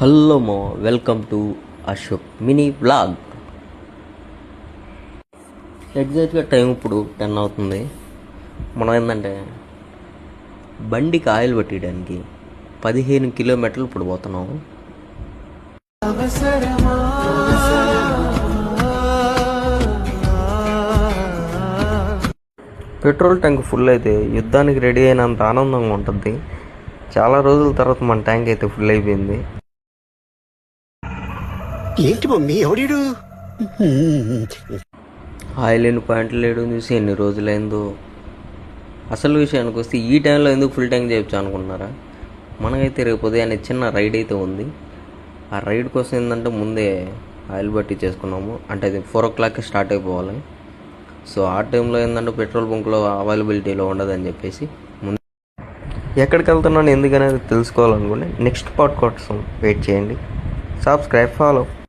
Hello మో welcome to Ashok mini vlog. ఎగ్జాక్ట్గా time ఇప్పుడు 10 అవుతుంది. మనం ఏంటంటే బండికి ఆయిల్ పట్టడానికి 15 కిలోమీటర్లు ఇప్పుడు పోతున్నాము. పెట్రోల్ ట్యాంక్ ఫుల్ అయితే యుద్ధానికి రెడీ అయినంత ఆనందంగా ఉంటుంది. చాలా రోజుల తర్వాత మన ట్యాంక్ అయితే ఫుల్ అయిపోయింది. ఏంటి మమ్మీ ఎవడీడు? ఆయిల్ ఎన్ని పాయింట్లు లేడు చూసి ఎన్ని రోజులైందో. అసలు విషయానికి వస్తే ఈ టైంలో ఎందుకు ఫుల్ ట్యాంక్ చేయొచ్చు అనుకుంటున్నారా? మనకైతే రేపు ఉదయాన్నే చిన్న రైడ్ అయితే ఉంది. ఆ రైడ్ కోసం ఏంటంటే ముందే ఆయిల్ బట్టి చేసుకున్నాము. అంటే అది 4 o'clock స్టార్ట్ అయిపోవాలి. సో ఆ టైంలో ఏంటంటే పెట్రోల్ బంక్లో అవైలబిలిటీలో ఉండదని చెప్పేసి ముందు ఎక్కడికి వెళ్తున్నాను ఎందుకనేది తెలుసుకోవాలనుకుంటే నెక్స్ట్ పార్ట్ కోసం వెయిట్ చేయండి. Subscribe, follow.